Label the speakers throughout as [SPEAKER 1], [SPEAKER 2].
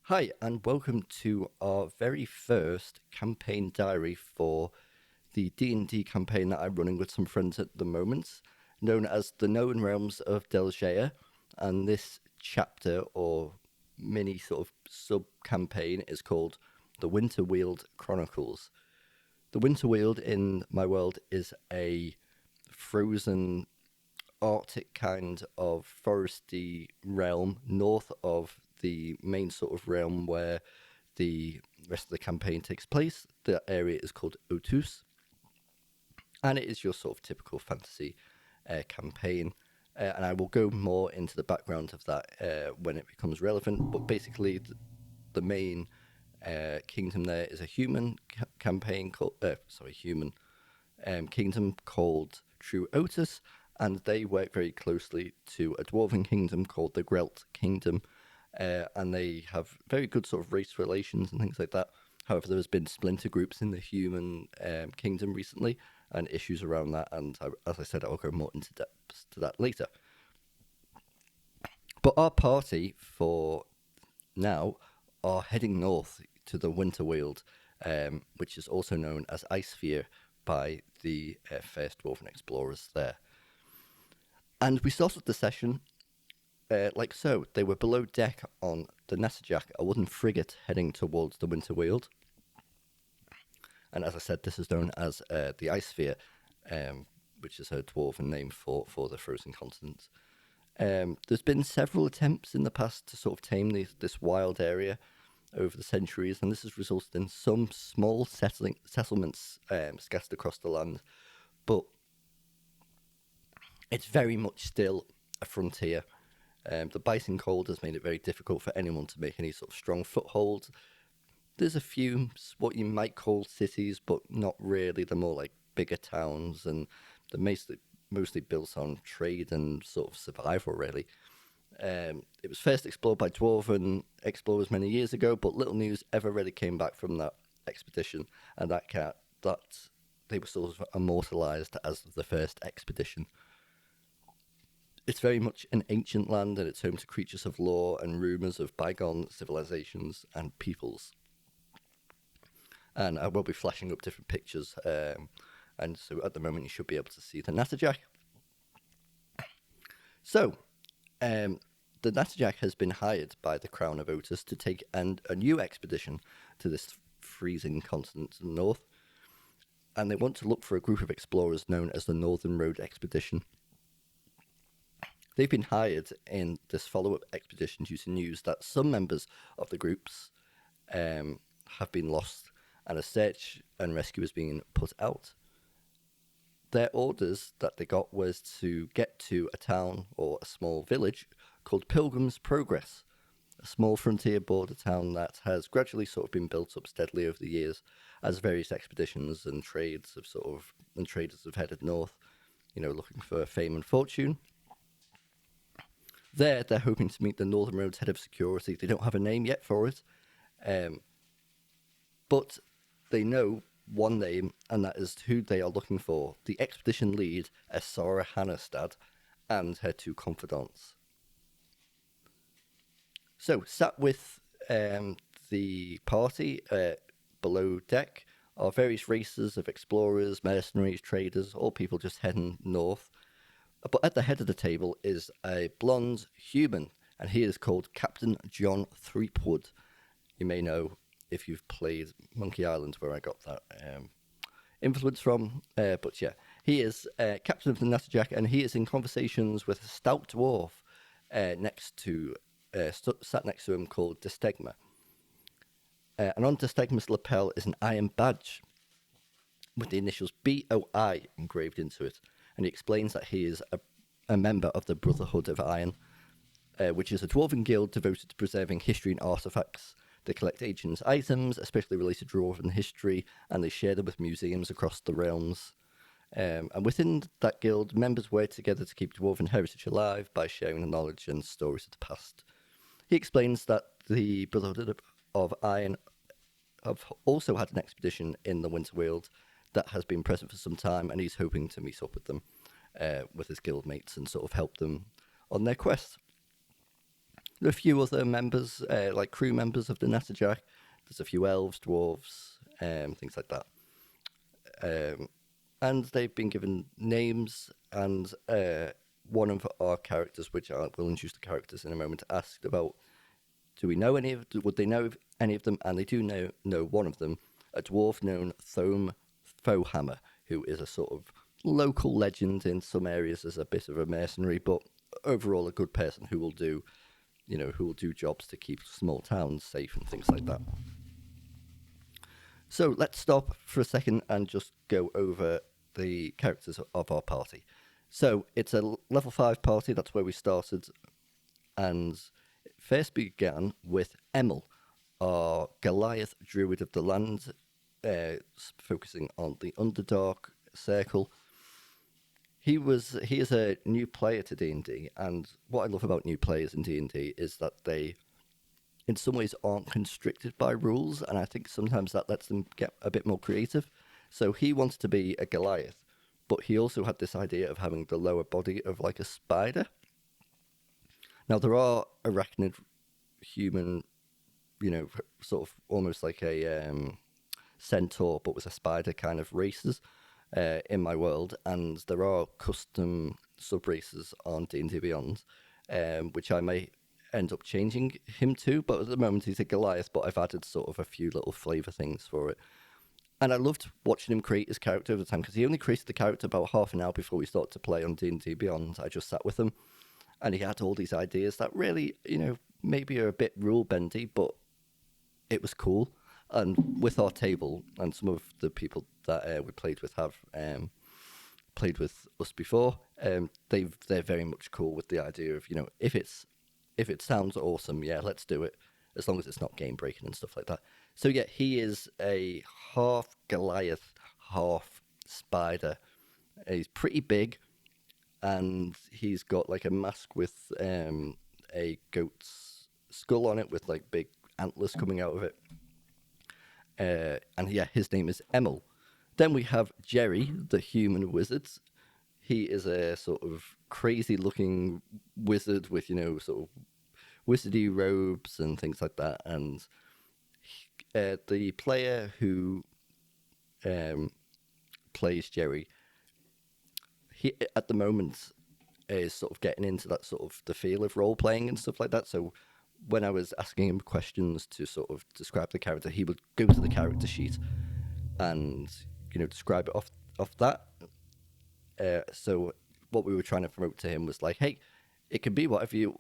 [SPEAKER 1] Hi, and welcome to our very first campaign diary for the D&D campaign that I'm running with some friends at the moment, known as the Known Realms of Delgea. And this chapter or mini sort of sub-campaign is called the Winterweald Chronicles. The Winterweald in my world is a frozen Arctic kind of foresty realm north of the main sort of realm where the rest of the campaign takes place. The area is called Otus, and it is your sort of typical fantasy campaign. And I will go more into the background of that when it becomes relevant. But basically, the main kingdom there is a human campaign called human kingdom called True Otus, and they work very closely to a dwarven kingdom called the Grelt Kingdom, and they have very good sort of race relations and things like that. However, there has been splinter groups in the human kingdom recently and issues around that, and as I said, I'll go more into depth to that later. But our party for now are heading north to the Winterweald, which is also known as Icesphere by the first dwarven explorers there. And we started the session like so. They were below deck on the Nasajak, a wooden frigate heading towards the Winterweald. And as I said, this is known as the Icesphere, which is a dwarven name for the frozen continent. There's been several attempts in the past to sort of tame this wild area over the centuries, and this has resulted in some small settlements scattered across the land, but it's very much still a frontier. The biting cold has made it very difficult for anyone to make any sort of strong foothold. There's a few what you might call cities, but not really. They're more like bigger towns, and they're mostly built on trade and sort of survival, really. It was first explored by dwarven explorers many years ago, but little news ever really came back from that expedition, and that they were sort of immortalized as the first expedition. It's very much an ancient land, and it's home to creatures of lore and rumours of bygone civilizations and peoples. And I will be flashing up different pictures, and so at the moment you should be able to see the Natterjack. So, the Natterjack has been hired by the Crown of Otus to take a new expedition to this freezing continent to the north, and they want to look for a group of explorers known as the Northern Road Expedition. They've been hired in this follow-up expedition due to news that some members of the groups have been lost, and a search and rescue is being put out. Their orders that they got was to get to a town or a small village called Pilgrim's Progress, a small frontier border town that has gradually sort of been built up steadily over the years as various expeditions and traders have headed north, looking for fame and fortune. They're hoping to meet the Northern Road's head of security. They don't have a name yet for it, but they know one name, and that is who they are looking for: the expedition lead, Esara Hannastad, and her two confidants. So, sat with the party below deck are various races of explorers, mercenaries, traders, all people just heading north. But at the head of the table is a blonde human, and he is called Captain John Threepwood. You may know if you've played Monkey Island, where I got that influence from. But yeah, he is captain of the Natterjack, and he is in conversations with a stout dwarf sat next to him called Destegma. And on Destegma's lapel is an iron badge with the initials BOI engraved into it. And he explains that he is a member of the Brotherhood of Iron, which is a dwarven guild devoted to preserving history and artifacts. They collect ancient items, especially related to dwarven history, and they share them with museums across the realms. And within that guild, members work together to keep dwarven heritage alive by sharing the knowledge and stories of the past. He explains that the Brotherhood of Iron have also had an expedition in the Winterweald that has been present for some time, and he's hoping to meet up with them, with his guildmates, and sort of help them on their quest. There are a few other members, like crew members of the Natterjack. There's a few elves, dwarves, things like that. And they've been given names, and one of our characters, which I will introduce the characters in a moment, asked about, do we know any of, would they know any of them? And they do know one of them, a dwarf known Thome Fohammer, who is a sort of local legend in some areas as a bit of a mercenary, but overall a good person who will do, who will do jobs to keep small towns safe and things like that. So let's stop for a second and just go over the characters of our party. So it's a level 5 party, that's where we started, and it first began with Emil, our Goliath druid of the land, focusing on the Underdark circle. He is a new player to D&D, and what I love about new players in D&D is that they in some ways aren't constricted by rules, and I think sometimes that lets them get a bit more creative. So he wanted to be a Goliath, but he also had this idea of having the lower body of like a spider. Now there are arachnid human, sort of almost like a centaur, but with a spider kind of races in my world, and there are custom sub races on D&D Beyond, which I may end up changing him to, but at the moment he's a Goliath, but I've added sort of a few little flavour things for it. And I loved watching him create his character over time, because he only created the character about half an hour before we started to play on D&D Beyond. I just sat with him, and he had all these ideas that really, maybe are a bit rule-bendy, but it was cool. And with our table, and some of the people that we played with have played with us before, they're very much cool with the idea of, if it sounds awesome, yeah, let's do it, as long as it's not game breaking and stuff like that. So yeah, he is a half Goliath, half spider. He's pretty big, and he's got like a mask with a goat's skull on it with like big antlers coming out of it. And yeah, his name is Emil. Then we have Jerry, the human wizard. He is a sort of crazy looking wizard with, sort of wizardy robes and things like that. And the player who plays Jerry, he at the moment is sort of getting into that sort of the feel of role playing and stuff like that. So when I was asking him questions to sort of describe the character, he would go to the character sheet and describe it off that. So what we were trying to promote to him was like, hey, it can be whatever you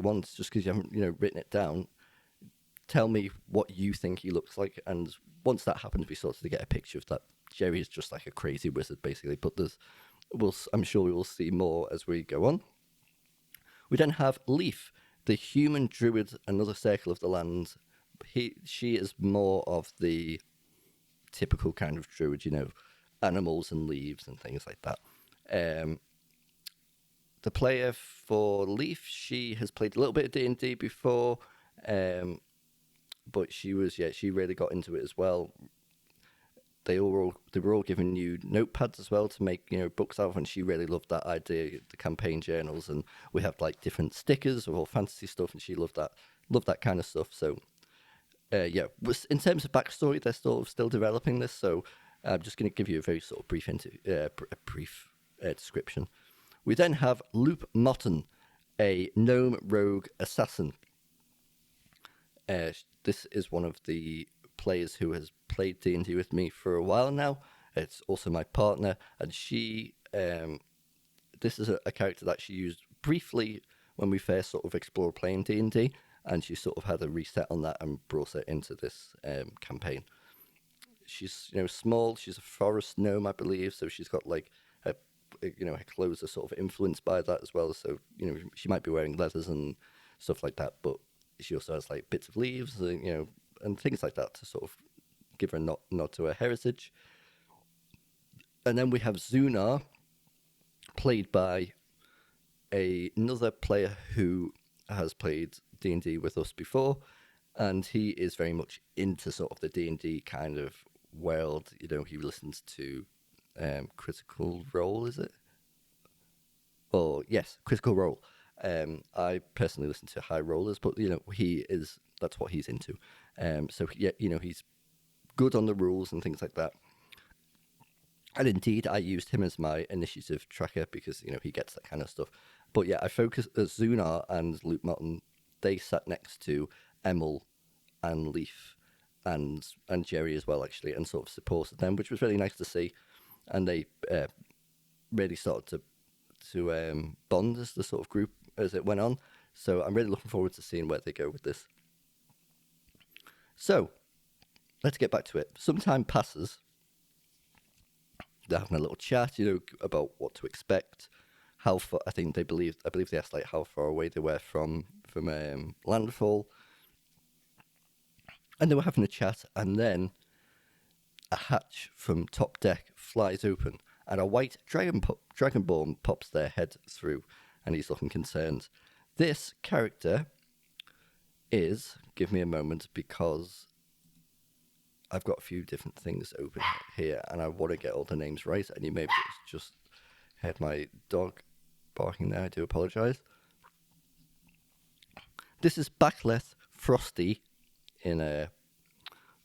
[SPEAKER 1] want, just because you haven't written it down. Tell me what you think he looks like, and once that happens, we started to get a picture of that. Jerry is just like a crazy wizard, basically. But I'm sure we will see more as we go on. We then have Leaf, the human druid, another circle of the land. She is more of the typical kind of druid, animals and leaves and things like that. The player for Leaf, she has played a little bit of D&D before, but she really got into it as well. They were all given new notepads as well to make books out of, and she really loved that idea, the campaign journals, and we have like different stickers of all fantasy stuff, and she loved that kind of stuff. So in terms of backstory, they're still developing this, so I'm just going to give you a very sort of brief description. We then have Loop Motton, a gnome rogue assassin. This is one of the players who has played D&D with me for a while now. It's also my partner, and she this is a character that she used briefly when we first sort of explored playing D&D, and she sort of had a reset on that and brought it into this campaign. She's small. She's a forest gnome, I believe, so she's got like her clothes are sort of influenced by that as well. So she might be wearing leathers and stuff like that, but she also has like bits of leaves, and things like that to sort of give her a nod to her heritage. And then we have Zunar, played by another player who has played D&D with us before, and he is very much into sort of the D&D kind of world. He listens to Critical Role, is it? Oh, yes, Critical Role. I personally listen to high rollers, but that's what he's into. So yeah, he's good on the rules and things like that. And indeed, I used him as my initiative tracker because he gets that kind of stuff. But yeah, I focused Zunar and Luke Martin. They sat next to Emil and Leaf and Jerry as well, actually, and sort of supported them, which was really nice to see. And they really started to bond as the sort of group as it went on. So I'm really looking forward to seeing where they go with this. So let's get back to it. Some time passes. They're having a little chat, about what to expect. How far? I believe they asked like how far away they were from landfall, and they were having a chat, and then a hatch from top deck flies open, and a white dragonborn pops their head through, and he's looking concerned. This character is, give me a moment, because I've got a few different things open here, and I want to get all the names right, and you may have just heard my dog barking there. I do apologise. This is Backleth Frosty, in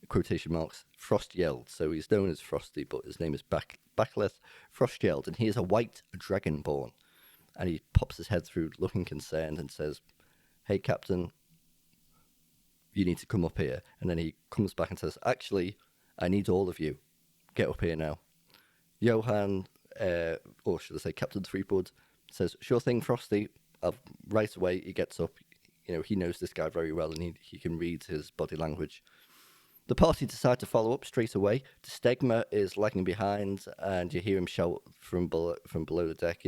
[SPEAKER 1] quotation marks, Frostyeld. So he's known as Frosty, but his name is Backleth Frostyeld, and he is a white dragonborn. And he pops his head through, looking concerned, and says, "Hey, Captain, you need to come up here." And then he comes back and says, "Actually, I need all of you. Get up here now." Johan, or should I say Captain Threepwood, says, "Sure thing, Frosty." Right away, he gets up. He knows this guy very well, and he can read his body language. The party decide to follow up straight away. The Stegma is lagging behind, and you hear him shout from below the deck,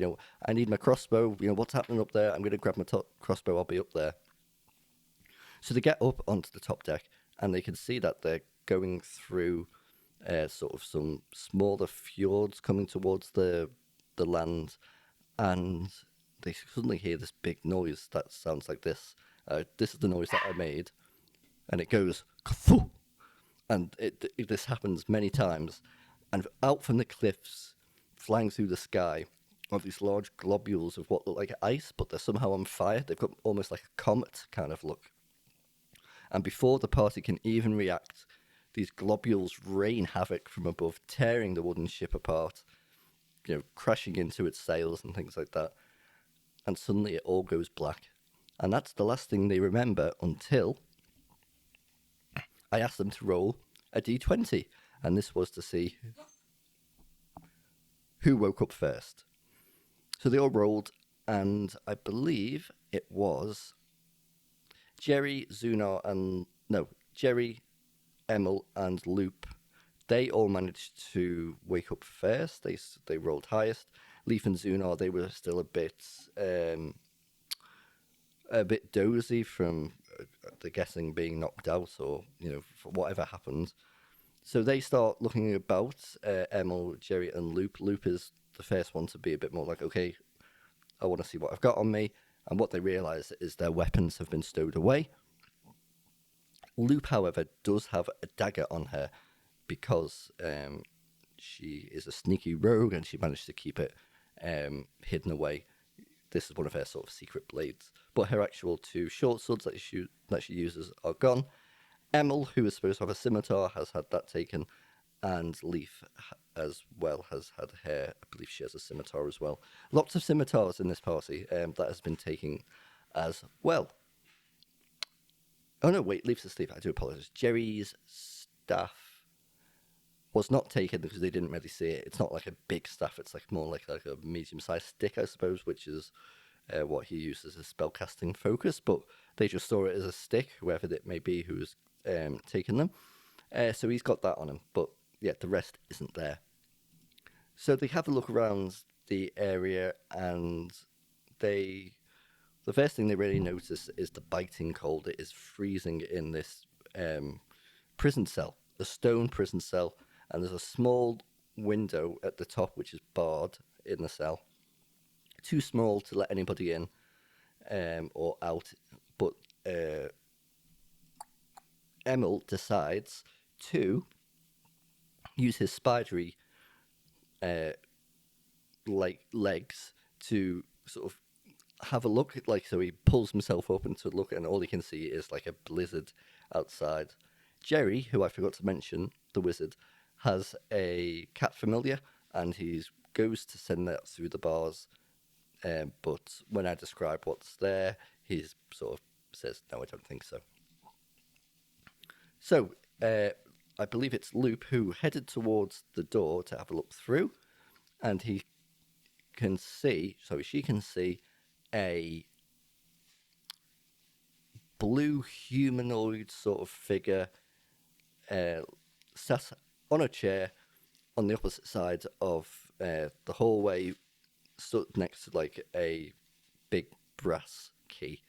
[SPEAKER 1] "I need my crossbow. What's happening up there? I'm going to grab my crossbow. I'll be up there." So they get up onto the top deck, and they can see that they're going through sort of some smaller fjords coming towards the land, and they suddenly hear this big noise that sounds like this. This is the noise that I made, and it goes "Kafoo!" And this happens many times, and out from the cliffs, flying through the sky, are these large globules of what look like ice, but they're somehow on fire. They've got almost like a comet kind of look. And before the party can even react, these globules rain havoc from above, tearing the wooden ship apart, crashing into its sails and things like that. And suddenly it all goes black. And that's the last thing they remember until I asked them to roll a d20. And this was to see who woke up first. So they all rolled, and I believe it was Jerry, Emil, and Loop. They all managed to wake up first. They rolled highest. Leaf and Zunar, they were still a bit dozy from the guessing being knocked out, or for whatever happened. So they start looking about. Emil, Jerry, and Loop. Loop is the first one to be a bit more like, okay, I want to see what I've got on me. And what they realise is their weapons have been stowed away. Loop, however, does have a dagger on her because she is a sneaky rogue and she managed to keep it hidden away. This is one of her sort of secret blades. But her actual two short swords that she uses are gone. Emil, who is supposed to have a scimitar, has had that taken. And Leaf as well has had her. I believe she has a scimitar as well. Lots of scimitars in this party that has been taken as well. Oh no, wait, Leaf's asleep. I do apologise. Jerry's staff was not taken because they didn't really see it. It's not like a big staff. It's like more like a medium-sized stick, I suppose, which is what he uses as spellcasting focus. But they just saw it as a stick, whoever it may be who's taken them. So he's got that on him. But yeah, the rest isn't there. So they have a look around the area, and the first thing they really notice is the biting cold. It is freezing in this prison cell, a stone prison cell, and there's a small window at the top which is barred in the cell. Too small to let anybody in or out, but Emil decides to use his spidery legs to sort of have a look at, like, so he pulls himself up and to look, and all he can see is like a blizzard outside. Jerry, who I forgot to mention, the wizard, has a cat familiar, and he goes to send that through the bars. But when I describe what's there, he sort of says, "No, I don't think so." So I believe it's Loop who headed towards the door to have a look through, and he can see, so she can see a blue humanoid sort of figure sat on a chair on the opposite side of the hallway, stood next to like a big brass key.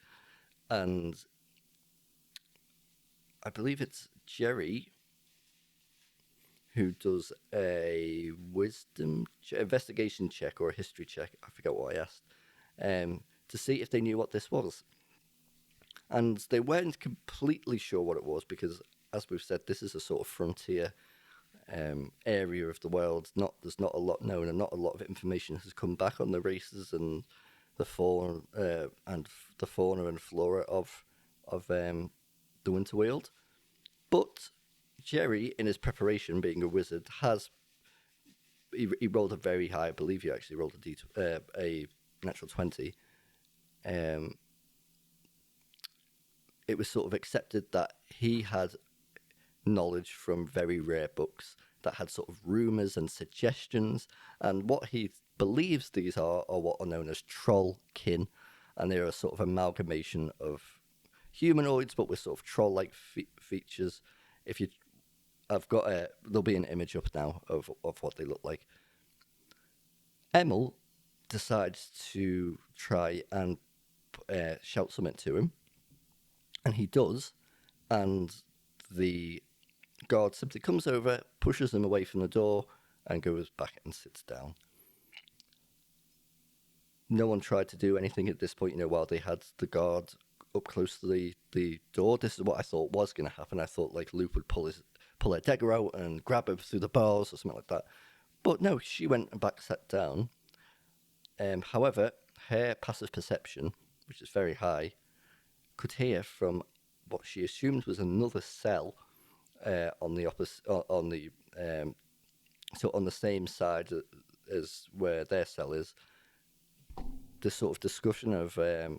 [SPEAKER 1] And I believe it's Jerry who does a investigation check or a history check. I forget what I asked, to see if they knew what this was. And they weren't completely sure what it was because, as we've said, this is a sort of frontier area of the world. There's not a lot known, and not a lot of information has come back on the races and the fauna and flora of the Winterweald. But Jerry, in his preparation, being a wizard, he rolled a very high. I believe he actually rolled a natural 20. It was sort of accepted that he had knowledge from very rare books that had sort of rumors and suggestions, and what he believes these are what are known as troll kin, and they're a sort of amalgamation of humanoids but with sort of troll-like features. If you there'll be an image up now of what they look like. Emil decides to try and shout something to him, and he does, and the guard simply comes over, pushes him away from the door, and goes back and sits down. No one tried to do anything at this point, while they had the guard up close to the door. This is what I thought was going to happen. I thought like Luke would pull her dagger out and grab her through the bars or something like that. But no, she went back, sat down. However, her passive perception, which is very high, could hear from what she assumed was another cell on the opposite, so on the same side as where their cell is. This sort of discussion of, no,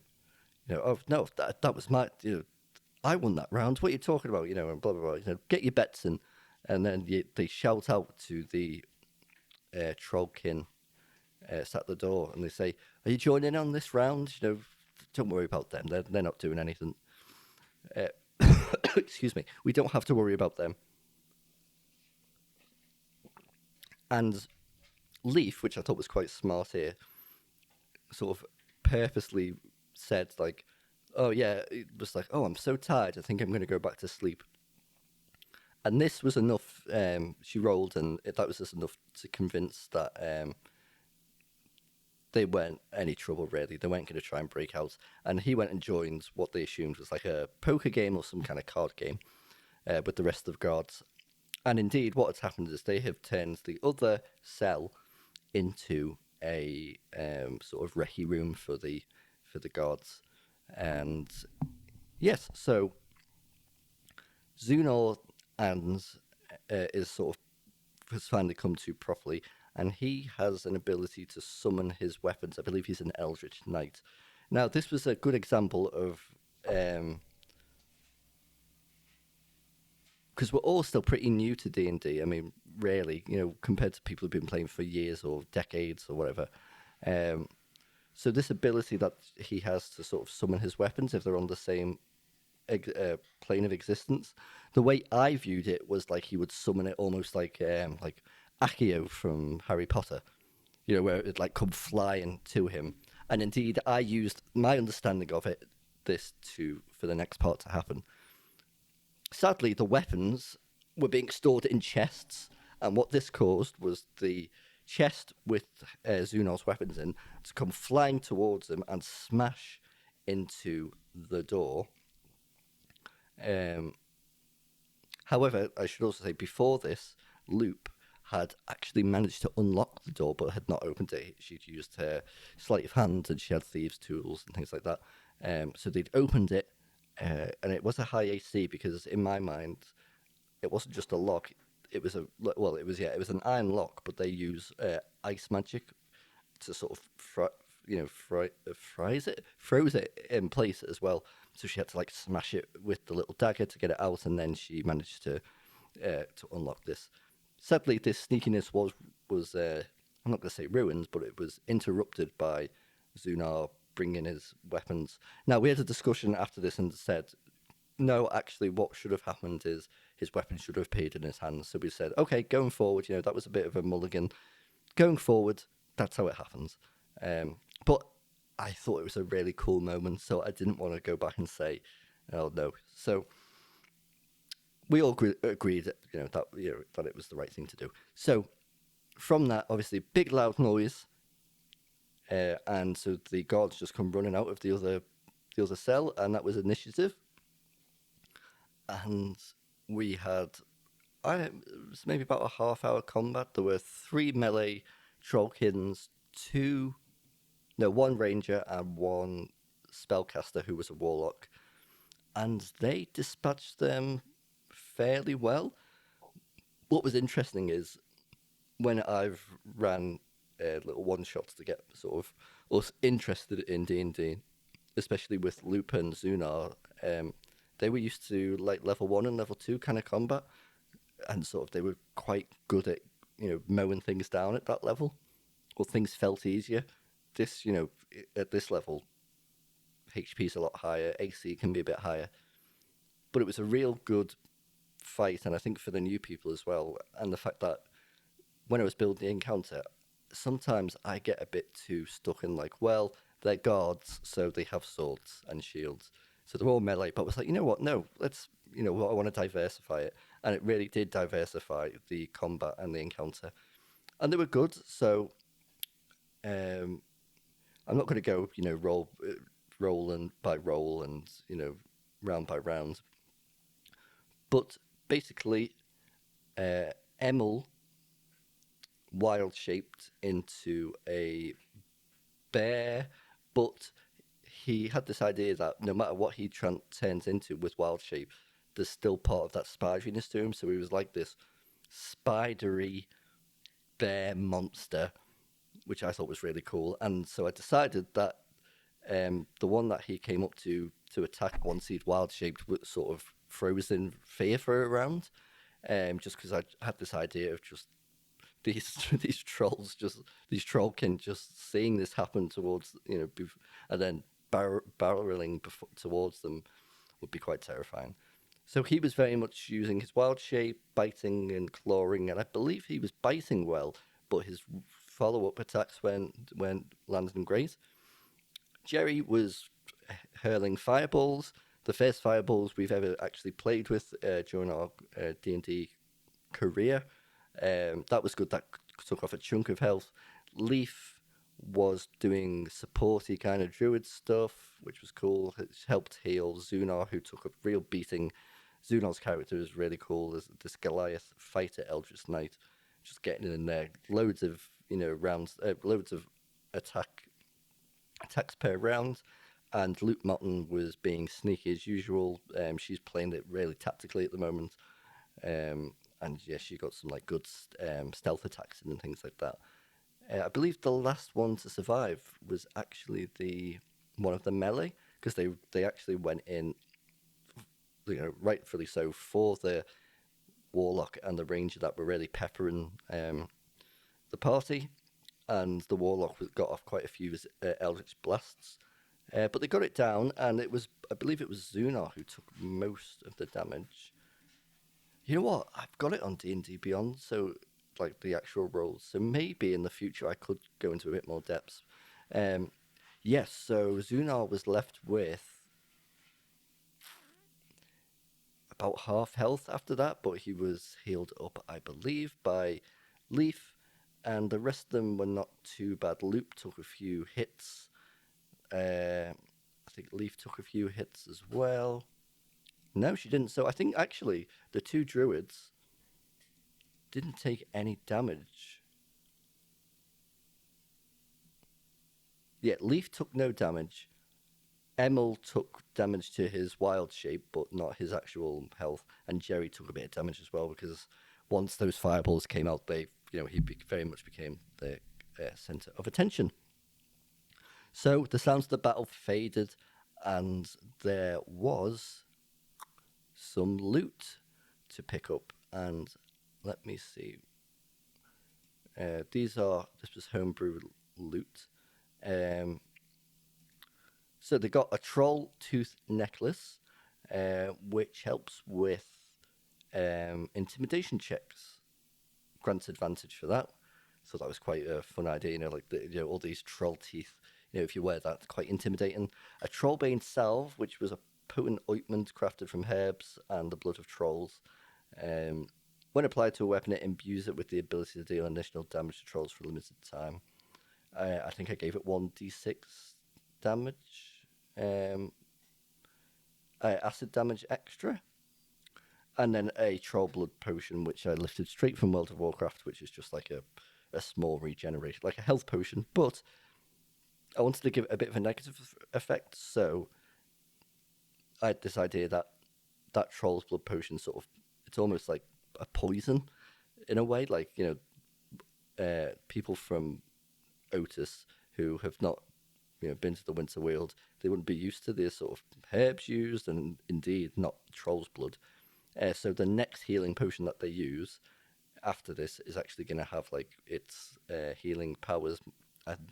[SPEAKER 1] that was my, I won that round. What are you talking about? And blah blah blah. Get your bets in, and then they shout out to the trollkin sat at the door, and they say, "Are you joining in on this round? Don't worry about them. They're not doing anything. Excuse me. We don't have to worry about them." And Leaf, which I thought was quite smart here, sort of purposely said like, "Oh yeah," it was like, "Oh, I'm so tired. I think I'm going to go back to sleep." And this was enough. She rolled, and that was just enough to convince that they weren't any trouble really. They weren't going to try and break out. And he went and joined what they assumed was like a poker game or some kind of card game with the rest of guards. And indeed, what has happened is they have turned the other cell into a sort of recce room for the guards. And yes, so Zunor and is sort of has finally come to properly, and he has an ability to summon his weapons. I believe he's an Eldritch Knight. Now, this was a good example of because we're all still pretty new to D&D. I mean, really, compared to people who've been playing for years or decades or whatever. So this ability that he has to sort of summon his weapons if they're on the same plane of existence, the way I viewed it was like he would summon it almost like Accio from Harry Potter, where it would like come flying to him. And indeed, I used my understanding of it for the next part to happen. Sadly, the weapons were being stored in chests, and what this caused was the chest with Zunor's weapons in to come flying towards him and smash into the door. However, I should also say before this, Loop had actually managed to unlock the door but had not opened it. She'd used her sleight of hand and she had thieves' tools and things like that. So they'd opened it, and it was a high AC because in my mind, it wasn't just a lock. It was it was an iron lock, but they use ice magic to sort of froze it in place as well. So she had to like smash it with the little dagger to get it out, and then she managed to unlock this. Sadly, this sneakiness was I'm not going to say ruined, but it was interrupted by Zunar bringing his weapons. Now we had a discussion after this and said, no, actually, what should have happened is his weapon should have appeared in his hands. So we said, okay, going forward, that was a bit of a mulligan. Going forward, that's how it happens. But I thought it was a really cool moment, so I didn't want to go back and say, oh no. So we all agreed that that it was the right thing to do. So from that, obviously, big loud noise, and so the guards just come running out of the other cell, and that was initiative. And we had, it was maybe about a half-hour combat. There were 3 melee trollkins, one ranger and 1 spellcaster who was a warlock, and they dispatched them fairly well. What was interesting is when I've ran little one-shots to get sort of us interested in D&D, especially with Lupe and Zunar, they were used to like level 1 and level 2 kind of combat, and sort of they were quite good at mowing things down at that level, or things felt easier. This at this level, HP is a lot higher, AC can be a bit higher, but it was a real good fight, and I think for the new people as well, and the fact that when I was building the encounter, sometimes I get a bit too stuck in like, well, they're guards, so they have swords and shields, so they're all melee. But I was like, you know what? No, let's, I want to diversify it, and it really did diversify the combat and the encounter, and they were good. So, I'm not going to go, roll and by roll and round by round, but basically, Emil wild shaped into a bear, but he had this idea that no matter what he turns into with wild shape, there's still part of that spideriness to him. So he was like this spidery bear monster, which I thought was really cool. And so I decided that the one that he came up to attack once he'd wild shaped was sort of frozen fear for a round, just because I had this idea of just these trolls, just these trollkin, just seeing this happen towards and then barreling towards them would be quite terrifying. So he was very much using his wild shape, biting and clawing, and I believe he was biting well, but his follow-up attacks went landed great. Jerry was hurling fireballs, the first fireballs we've ever actually played with during our D&D career. That was good. That took off a chunk of health. Leaf was doing supporty kind of druid stuff, which was cool. It helped heal Zunar, who took a real beating. Zunar's character is really cool. There's this Goliath fighter, Eldritch Knight, just getting in there. Loads of rounds, loads of attacks per round. And Luke Mountain was being sneaky as usual. She's playing it really tactically at the moment. And yeah, she got some like good stealth attacks and things like that. I believe the last one to survive was actually the one of the melee, because they actually went in, rightfully so, for the warlock and the ranger that were really peppering the party, and the warlock got off quite a few eldritch blasts, but they got it down, and I believe it was Zunar who took most of the damage. You know what? I've got it on D&D Beyond, so like the actual rolls. So maybe in the future I could go into a bit more depth. Yes, so Zunar was left with about half health after that, but he was healed up, I believe, by Leaf, and the rest of them were not too bad. Loop took a few hits. I think Leaf took a few hits as well. No, she didn't. So I think actually the 2 druids didn't take any damage. Yeah, Leaf took no damage. Emil took damage to his wild shape, but not his actual health. And Jerry took a bit of damage as well because once those fireballs came out, he very much became the center of attention. So the sounds of the battle faded, and there was some loot to pick up. And let me see. This was homebrew loot. Um, so they got a troll tooth necklace, which helps with intimidation checks. Grants advantage for that. So that was quite a fun idea, all these troll teeth. If you wear that, it's quite intimidating. A trollbane salve, which was a potent ointment crafted from herbs and the blood of trolls. Um, when applied to a weapon, it imbues it with the ability to deal additional damage to trolls for a limited time. I think I gave it 1d6 damage, acid damage extra, and then a troll blood potion, which I lifted straight from World of Warcraft, which is just like a small regeneration, like a health potion. But I wanted to give it a bit of a negative effect, so I had this idea that troll's blood potion it's almost like a poison in a way, like people from Otis who have not been to the Winterweald, they wouldn't be used to the sort of herbs used, and indeed not troll's blood. So the next healing potion that they use after this is actually going to have like its healing powers. I'm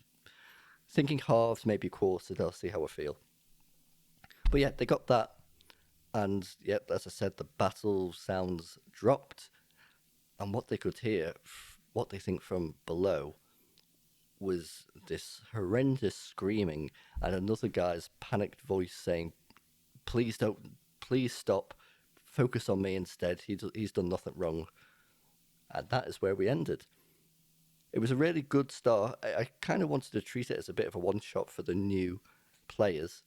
[SPEAKER 1] thinking halves, maybe quartered. I'll see how I feel. But yeah, they got that, and yeah, as I said, the battle sounds dropped, and what they could hear, what they think from below, was this horrendous screaming and another guy's panicked voice saying, "Please don't, please stop, focus on me instead. He's done nothing wrong." And that is where we ended. It was a really good start. I kind of wanted to treat it as a bit of a one shot for the new players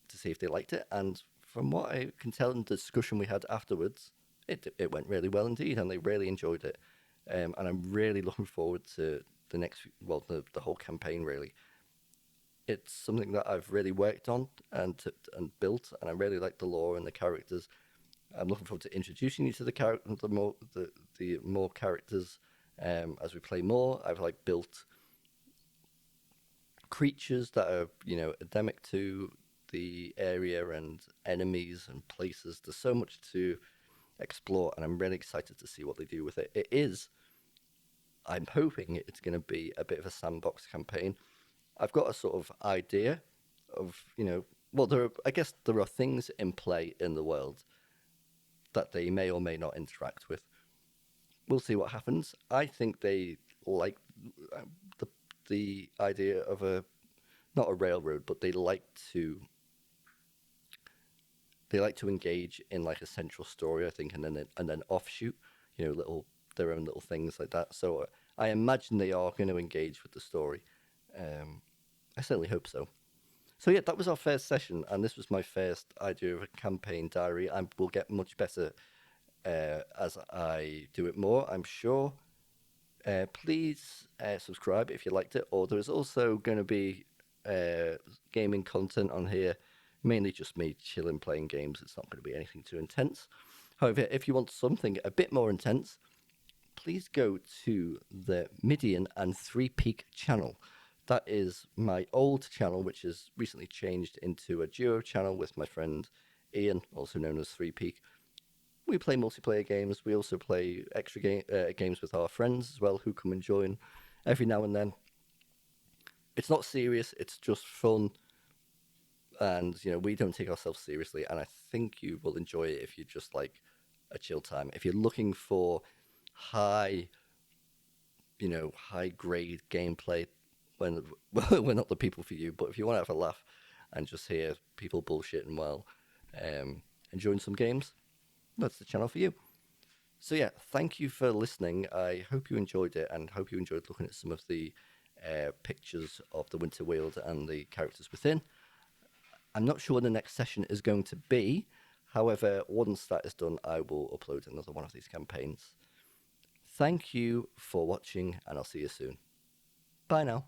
[SPEAKER 1] to see if they liked it. And from what I can tell in the discussion we had afterwards, it went really well indeed, and they really enjoyed it. And I'm really looking forward to the whole campaign really. It's something that I've really worked on and built, and I really like the lore and the characters. I'm looking forward to introducing you to the more characters as we play more. I've built creatures that are endemic to the area and enemies and places. There's so much to explore, and I'm really excited to see what they do with it. I'm hoping it's going to be a bit of a sandbox campaign. I've got a sort of idea of I guess there are things in play in the world that they may or may not interact with. We'll see what happens. I think they like the idea of not a railroad, but they like to engage in like a central story, I think, and then offshoot, their own little things like that. So I imagine they are going to engage with the story. I certainly hope so. So yeah, that was our first session, and this was my first idea of a campaign diary. I will get much better as I do it more, I'm sure. Please subscribe if you liked it, or there is also going to be gaming content on here, mainly just me chilling playing games. It's not going to be anything too intense. However, if you want something a bit more intense, please go to the Midian and Three Peak channel. That is my old channel, which has recently changed into a duo channel with my friend Ian, also known as Three Peak. We play multiplayer games. We also play extra games with our friends as well, who come and join every now and then. It's not serious. It's just fun. And, we don't take ourselves seriously. And I think you will enjoy it if you just like a chill time. If you're looking for high grade gameplay, when we're not the people for you. But if you want to have a laugh and just hear people bullshitting while enjoying some games, that's the channel for you. So yeah, thank you for listening. I hope you enjoyed it, and hope you enjoyed looking at some of the pictures of the Winterweald and the characters within. I'm not sure when the next session is going to be. However, once that is done, I will upload another one of these campaigns. thank you for watching, and I'll see you soon. Bye now.